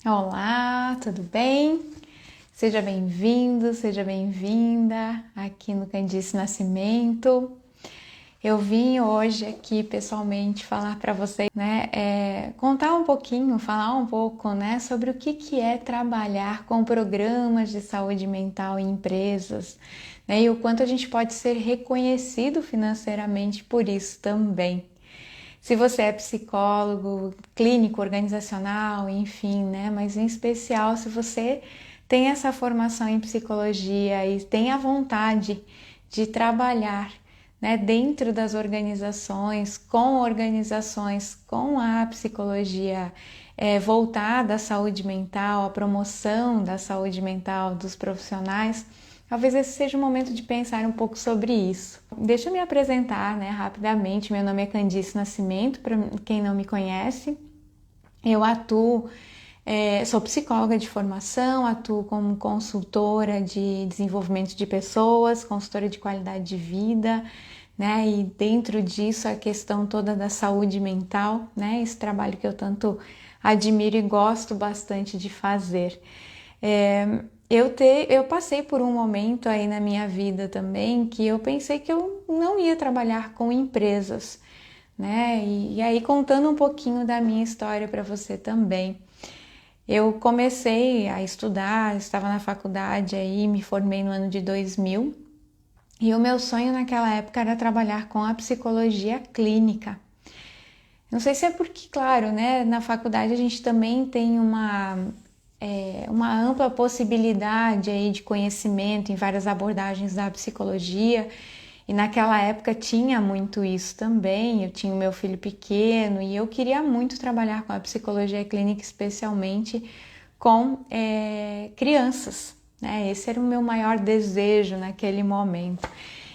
Olá, tudo bem? Seja bem-vindo, seja bem-vinda aqui no Candice Nascimento. Eu vim hoje aqui pessoalmente falar para vocês, contar um pouquinho, falar um pouco, sobre o que é trabalhar com programas de saúde mental em empresas, e o quanto a gente pode ser reconhecido financeiramente por isso também. Se você é psicólogo, clínico, organizacional, enfim, mas em especial se você tem essa formação em psicologia e tem a vontade de trabalhar, dentro das organizações com a psicologia voltada à saúde mental, à promoção da saúde mental dos profissionais. Talvez esse seja o momento de pensar um pouco sobre isso. Deixa eu me apresentar, rapidamente. Meu nome é Candice Nascimento, para quem não me conhece. Eu atuo, sou psicóloga de formação, atuo como consultora de desenvolvimento de pessoas, consultora de qualidade de vida, e dentro disso a questão toda da saúde mental, esse trabalho que eu tanto admiro e gosto bastante de fazer. Eu passei por um momento aí na minha vida também que eu pensei que eu não ia trabalhar com empresas, E aí contando um pouquinho da minha história para você também. Eu comecei a estudar, estava na faculdade aí, me formei no ano de 2000 e o meu sonho naquela época era trabalhar com a psicologia clínica. Não sei se é porque, claro, na faculdade a gente também tem uma ampla possibilidade aí de conhecimento em várias abordagens da psicologia, e naquela época tinha muito isso também. Eu tinha o meu filho pequeno e eu queria muito trabalhar com a psicologia clínica, especialmente com crianças, Esse era o meu maior desejo naquele momento.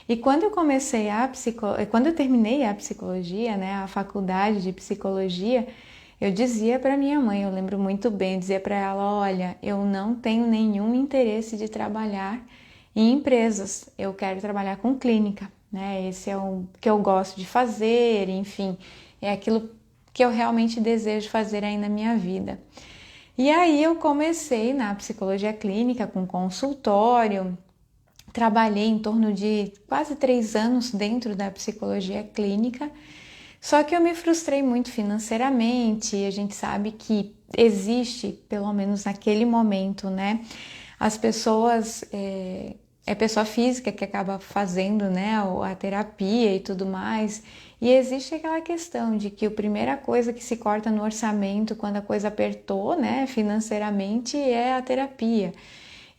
E quando quando eu terminei a psicologia, a faculdade de psicologia, eu dizia para minha mãe, eu lembro muito bem, eu dizia para ela: olha, eu não tenho nenhum interesse de trabalhar em empresas, eu quero trabalhar com clínica, Esse é o que eu gosto de fazer, enfim, é aquilo que eu realmente desejo fazer aí na minha vida. E aí eu comecei na psicologia clínica com consultório, trabalhei em torno de quase 3 anos dentro da psicologia clínica. Só que eu me frustrei muito financeiramente, e a gente sabe que existe, pelo menos naquele momento, as pessoas, é pessoa física que acaba fazendo, a terapia e tudo mais, e existe aquela questão de que a primeira coisa que se corta no orçamento quando a coisa apertou, financeiramente, é a terapia.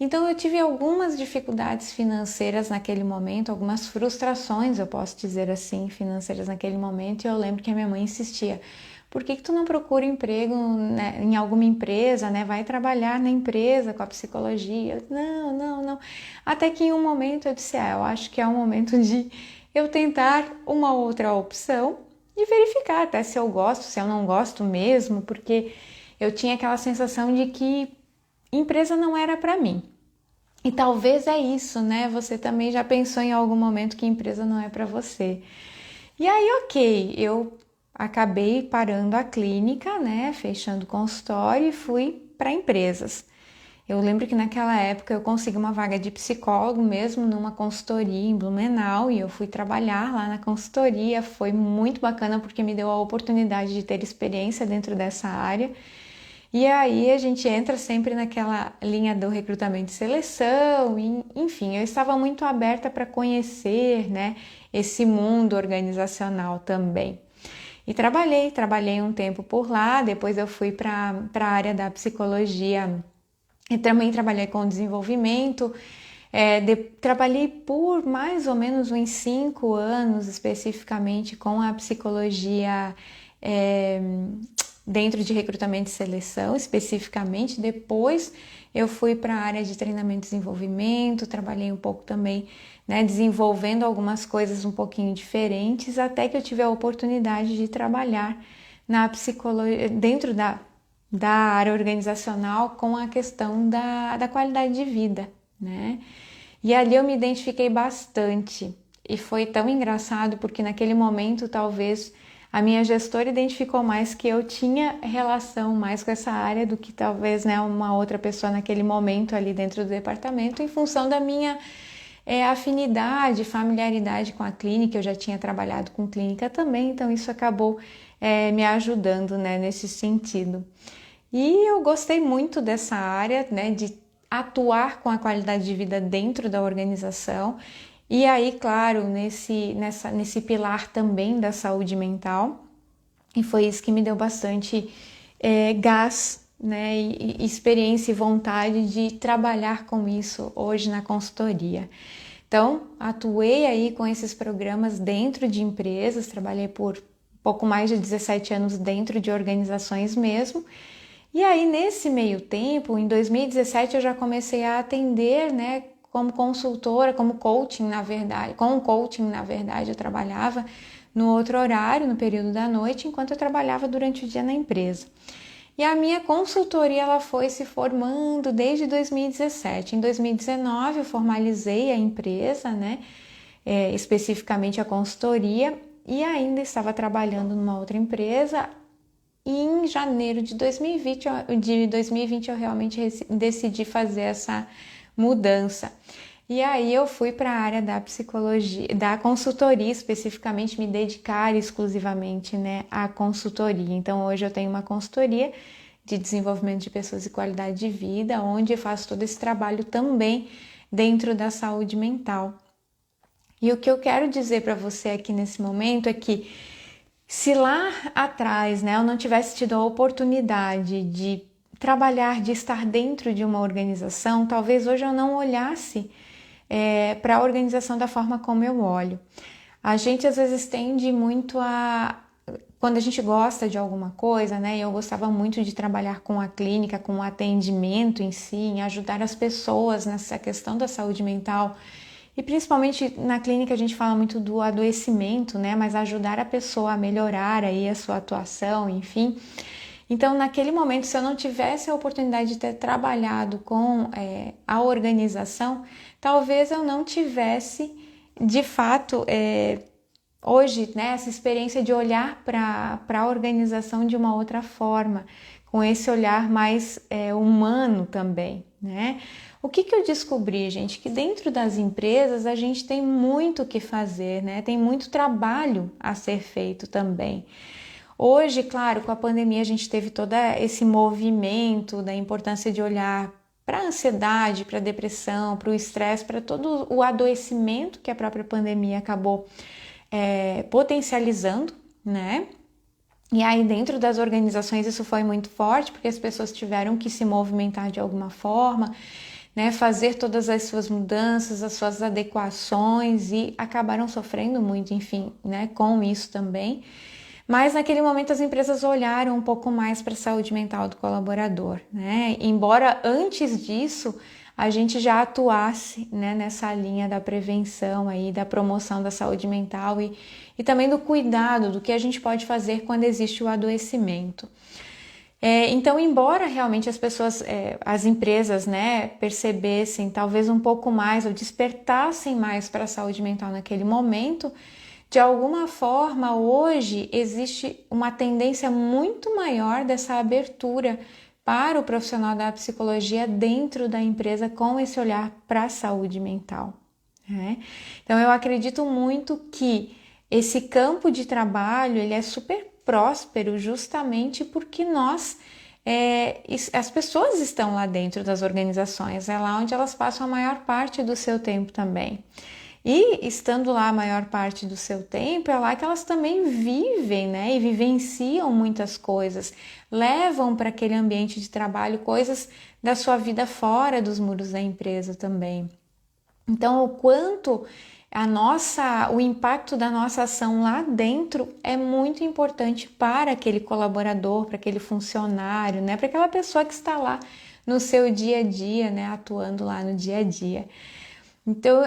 Então eu tive algumas dificuldades financeiras naquele momento, algumas frustrações, eu posso dizer assim, financeiras naquele momento, e eu lembro que a minha mãe insistia: por que tu não procura emprego, em alguma empresa, Vai trabalhar na empresa com a psicologia. Eu disse: não, não, não. Até que em um momento eu disse: eu acho que é um momento de eu tentar uma outra opção e verificar até se eu gosto, se eu não gosto mesmo, porque eu tinha aquela sensação de que empresa não era para mim. E talvez é isso, Você também já pensou em algum momento que empresa não é para você. E aí, ok, eu acabei parando a clínica, fechando o consultório e fui para empresas. Eu lembro que naquela época eu consegui uma vaga de psicólogo mesmo numa consultoria em Blumenau, e eu fui trabalhar lá na consultoria. Foi muito bacana porque me deu a oportunidade de ter experiência dentro dessa área. E aí a gente entra sempre naquela linha do recrutamento e seleção, e, enfim, eu estava muito aberta para conhecer, esse mundo organizacional também. E trabalhei um tempo por lá, depois eu fui para a área da psicologia e também trabalhei com desenvolvimento. Trabalhei por mais ou menos uns 5 anos especificamente com a psicologia dentro de recrutamento e seleção, especificamente. Depois eu fui para a área de treinamento e desenvolvimento, trabalhei um pouco também, desenvolvendo algumas coisas um pouquinho diferentes, até que eu tive a oportunidade de trabalhar na psicologia, dentro da área organizacional, com a questão da qualidade de vida, E ali eu me identifiquei bastante, e foi tão engraçado porque naquele momento talvez a minha gestora identificou mais que eu tinha relação mais com essa área do que talvez, né, uma outra pessoa naquele momento ali dentro do departamento, em função da minha afinidade, familiaridade com a clínica. Eu já tinha trabalhado com clínica também, então isso acabou me ajudando, né, nesse sentido. E eu gostei muito dessa área, né, de atuar com a qualidade de vida dentro da organização. E aí, claro, nesse pilar também da saúde mental, e foi isso que me deu bastante gás, né, e experiência e vontade de trabalhar com isso hoje na consultoria. Então, atuei aí com esses programas dentro de empresas, trabalhei por pouco mais de 17 anos dentro de organizações mesmo. E aí, nesse meio tempo, em 2017, eu já comecei a atender, né, como consultora, como coaching, na verdade. Com coaching, na verdade, eu trabalhava no outro horário, no período da noite, enquanto eu trabalhava durante o dia na empresa. E a minha consultoria, ela foi se formando desde 2017. Em 2019, eu formalizei a empresa, né, especificamente a consultoria, e ainda estava trabalhando numa outra empresa. E em janeiro de 2020 eu realmente decidi fazer essa mudança. E aí eu fui para a área da psicologia, da consultoria especificamente, me dedicar exclusivamente, né, à consultoria. Então hoje eu tenho uma consultoria de desenvolvimento de pessoas e qualidade de vida, onde eu faço todo esse trabalho também dentro da saúde mental. E o que eu quero dizer para você aqui nesse momento é que se lá atrás, né, eu não tivesse tido a oportunidade de trabalhar, de estar dentro de uma organização, talvez hoje eu não olhasse para a organização da forma como eu olho. A gente às vezes tende muito quando a gente gosta de alguma coisa, né? Eu gostava muito de trabalhar com a clínica, com o atendimento em si, em ajudar as pessoas nessa questão da saúde mental. E principalmente na clínica a gente fala muito do adoecimento, né? Mas ajudar a pessoa a melhorar aí a sua atuação, enfim. Então, naquele momento, se eu não tivesse a oportunidade de ter trabalhado com a organização, talvez eu não tivesse, de fato, hoje, né, essa experiência de olhar para a organização de uma outra forma, com esse olhar mais humano também, né? O que eu descobri, gente? Que dentro das empresas a gente tem muito o que fazer, né? Tem muito trabalho a ser feito também. Hoje, claro, com a pandemia a gente teve todo esse movimento da importância de olhar para a ansiedade, para a depressão, para o estresse, para todo o adoecimento que a própria pandemia acabou potencializando, né? E aí dentro das organizações isso foi muito forte, porque as pessoas tiveram que se movimentar de alguma forma, né, fazer todas as suas mudanças, as suas adequações e acabaram sofrendo muito, enfim, né, com isso também. Mas naquele momento as empresas olharam um pouco mais para a saúde mental do colaborador, né? Embora antes disso a gente já atuasse, né, nessa linha da prevenção aí, da promoção da saúde mental e também do cuidado do que a gente pode fazer quando existe o adoecimento. Então, embora realmente as pessoas, as empresas, né, percebessem talvez um pouco mais ou despertassem mais para a saúde mental naquele momento, de alguma forma hoje existe uma tendência muito maior dessa abertura para o profissional da psicologia dentro da empresa com esse olhar para a saúde mental, né? Então eu acredito muito que esse campo de trabalho ele é super próspero justamente porque as pessoas estão lá dentro das organizações, é lá onde elas passam a maior parte do seu tempo também. E estando lá a maior parte do seu tempo, é lá que elas também vivem, né? E vivenciam muitas coisas, levam para aquele ambiente de trabalho coisas da sua vida fora dos muros da empresa também. Então, o quanto o impacto da nossa ação lá dentro é muito importante para aquele colaborador, para aquele funcionário, né? Para aquela pessoa que está lá no seu dia a dia, né? Atuando lá no dia a dia. Então,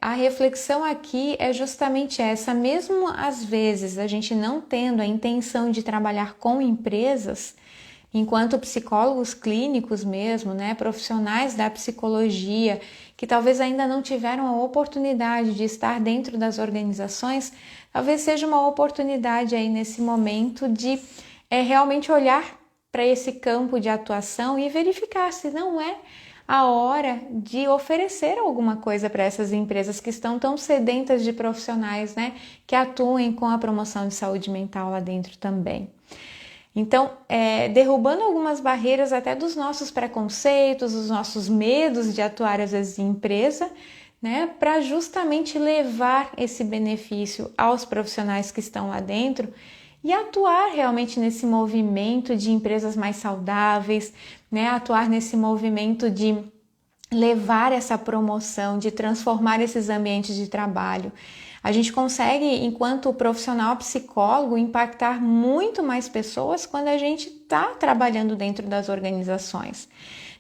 a reflexão aqui é justamente essa, mesmo às vezes a gente não tendo a intenção de trabalhar com empresas, enquanto psicólogos clínicos mesmo, né, profissionais da psicologia, que talvez ainda não tiveram a oportunidade de estar dentro das organizações, talvez seja uma oportunidade aí nesse momento de realmente olhar para esse campo de atuação e verificar se não é a hora de oferecer alguma coisa para essas empresas que estão tão sedentas de profissionais, né, que atuem com a promoção de saúde mental lá dentro também. Então, derrubando algumas barreiras até dos nossos preconceitos, dos nossos medos de atuar às vezes em empresa, né, para justamente levar esse benefício aos profissionais que estão lá dentro e atuar realmente nesse movimento de empresas mais saudáveis, né, atuar nesse movimento de levar essa promoção, de transformar esses ambientes de trabalho. A gente consegue, enquanto profissional psicólogo, impactar muito mais pessoas quando a gente está trabalhando dentro das organizações,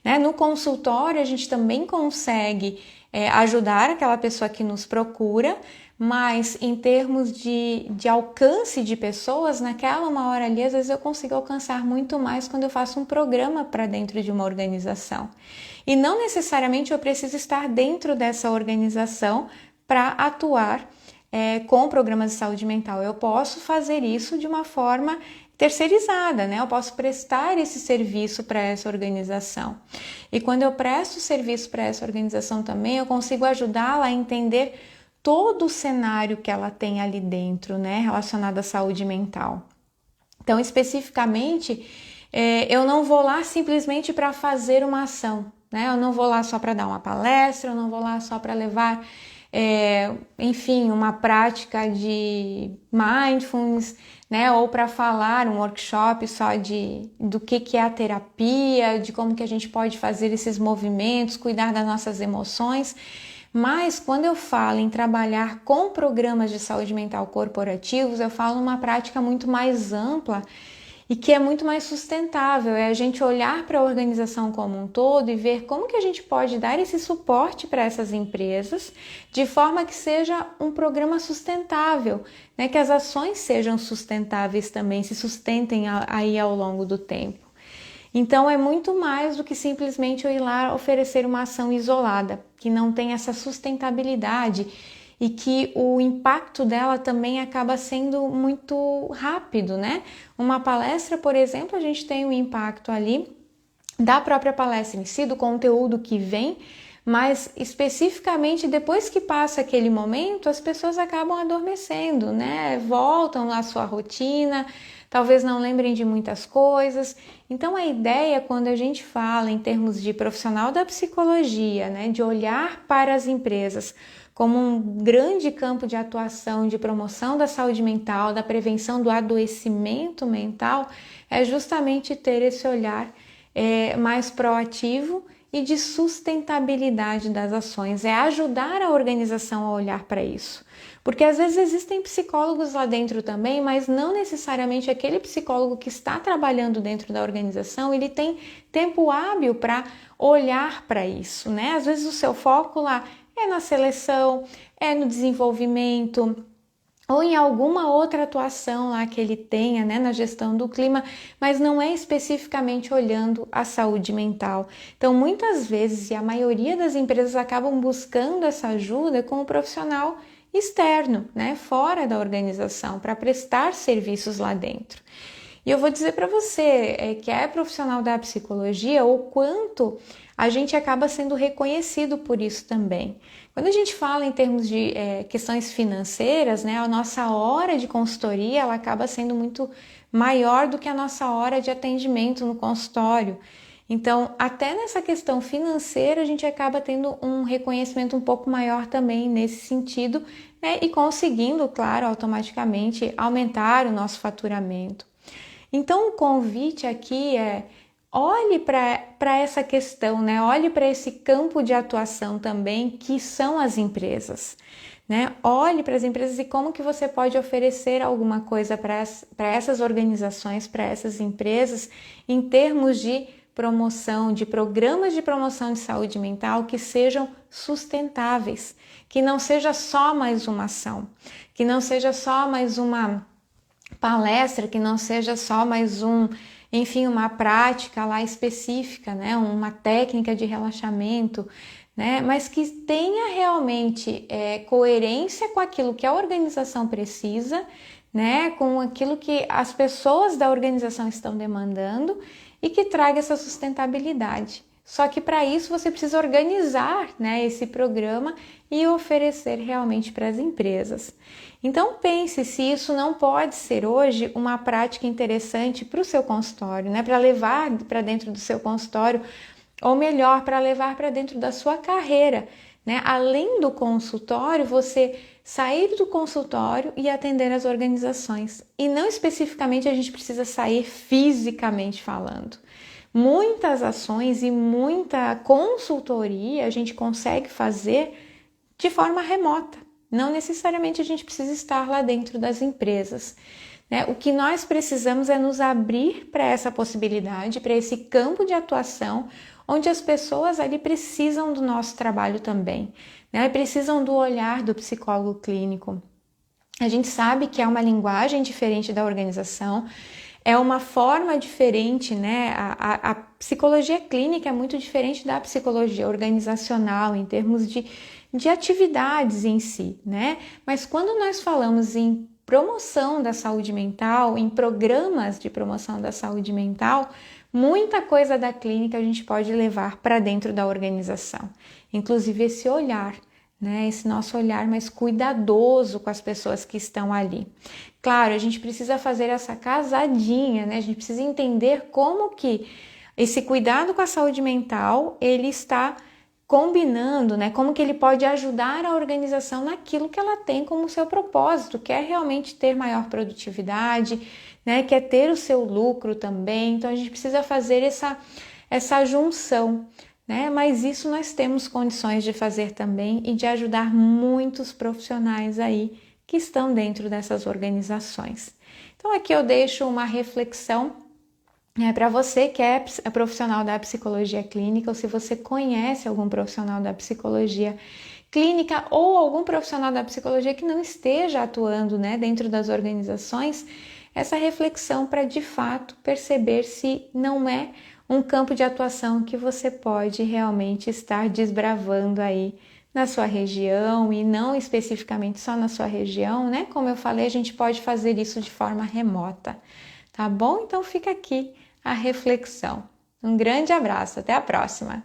né? No consultório, a gente também consegue ajudar aquela pessoa que nos procura, mas em termos de alcance de pessoas, naquela uma hora ali, às vezes eu consigo alcançar muito mais quando eu faço um programa para dentro de uma organização. E não necessariamente eu preciso estar dentro dessa organização para atuar com programas de saúde mental. Eu posso fazer isso de uma forma terceirizada, né? Eu posso prestar esse serviço para essa organização. E quando eu presto serviço para essa organização também, eu consigo ajudá-la a entender todo o cenário que ela tem ali dentro, né, relacionado à saúde mental. Então, especificamente, eu não vou lá simplesmente para fazer uma ação, né? Eu não vou lá só para dar uma palestra, eu não vou lá só para levar, enfim, uma prática de mindfulness, né? Ou para falar um workshop só do que é a terapia, de como que a gente pode fazer esses movimentos, cuidar das nossas emoções. Mas quando eu falo em trabalhar com programas de saúde mental corporativos, eu falo uma prática muito mais ampla e que é muito mais sustentável. É a gente olhar para a organização como um todo e ver como que a gente pode dar esse suporte para essas empresas de forma que seja um programa sustentável, né? Que as ações sejam sustentáveis também, se sustentem aí ao longo do tempo. Então, é muito mais do que simplesmente eu ir lá oferecer uma ação isolada, que não tem essa sustentabilidade e que o impacto dela também acaba sendo muito rápido, né? Uma palestra, por exemplo, a gente tem um impacto ali da própria palestra em si, do conteúdo que vem, mas especificamente depois que passa aquele momento, as pessoas acabam adormecendo, né? Voltam à sua rotina, talvez não lembrem de muitas coisas. Então, a ideia, quando a gente fala em termos de profissional da psicologia, né, de olhar para as empresas como um grande campo de atuação, de promoção da saúde mental, da prevenção do adoecimento mental, é justamente ter esse olhar mais proativo e de sustentabilidade das ações, é ajudar a organização a olhar para isso. Porque às vezes existem psicólogos lá dentro também, mas não necessariamente aquele psicólogo que está trabalhando dentro da organização, ele tem tempo hábil para olhar para isso, né? Às vezes o seu foco lá é na seleção, é no desenvolvimento, ou em alguma outra atuação lá que ele tenha, né, na gestão do clima, mas não é especificamente olhando a saúde mental. Então, muitas vezes, e a maioria das empresas acabam buscando essa ajuda com o profissional externo, né, fora da organização, para prestar serviços lá dentro. E eu vou dizer para você que é profissional da psicologia o quanto a gente acaba sendo reconhecido por isso também. Quando a gente fala em termos de questões financeiras, né, a nossa hora de consultoria ela acaba sendo muito maior do que a nossa hora de atendimento no consultório. Então, até nessa questão financeira, a gente acaba tendo um reconhecimento um pouco maior também nesse sentido, né, e conseguindo, claro, automaticamente aumentar o nosso faturamento. Então, o convite aqui é olhe para essa questão, né? Olhe para esse campo de atuação também que são as empresas, né? Olhe para as empresas e como que você pode oferecer alguma coisa para essas organizações, para essas empresas, em termos de promoção, de programas de promoção de saúde mental que sejam sustentáveis, que não seja só mais uma ação, que não seja só mais uma palestra, que não seja só mais enfim, uma prática lá específica, né? Uma técnica de relaxamento, né? Mas que tenha realmente coerência com aquilo que a organização precisa, né? Com aquilo que as pessoas da organização estão demandando e que traga essa sustentabilidade. Só que para isso você precisa organizar, né, esse programa e oferecer realmente para as empresas. Então pense se isso não pode ser hoje uma prática interessante para o seu consultório, né, para levar para dentro do seu consultório, ou melhor, para levar para dentro da sua carreira, né? Além do consultório, você sair do consultório e atender as organizações. E não especificamente a gente precisa sair fisicamente falando. Muitas ações e muita consultoria a gente consegue fazer de forma remota. Não necessariamente a gente precisa estar lá dentro das empresas, né? O que nós precisamos é nos abrir para essa possibilidade, para esse campo de atuação, onde as pessoas ali precisam do nosso trabalho também, né? Precisam do olhar do psicólogo clínico. A gente sabe que é uma linguagem diferente da organização, é uma forma diferente, né? A psicologia clínica é muito diferente da psicologia organizacional em termos de atividades em si, né? Mas quando nós falamos em promoção da saúde mental, em programas de promoção da saúde mental, muita coisa da clínica a gente pode levar para dentro da organização, inclusive esse olhar, né? Esse nosso olhar mais cuidadoso com as pessoas que estão ali. Claro, a gente precisa fazer essa casadinha, né? A gente precisa entender como que esse cuidado com a saúde mental, ele está combinando, né? Como que ele pode ajudar a organização naquilo que ela tem como seu propósito, que é realmente ter maior produtividade, né? Que é ter o seu lucro também. Então a gente precisa fazer essa junção, né? Mas isso nós temos condições de fazer também e de ajudar muitos profissionais aí que estão dentro dessas organizações. Então aqui eu deixo uma reflexão para você que é profissional da psicologia clínica, ou se você conhece algum profissional da psicologia clínica ou algum profissional da psicologia que não esteja atuando, né, dentro das organizações, essa reflexão para de fato perceber se não é um campo de atuação que você pode realmente estar desbravando aí na sua região e não especificamente só na sua região, né? Como eu falei, a gente pode fazer isso de forma remota, tá bom? Então fica aqui a reflexão. Um grande abraço, até a próxima!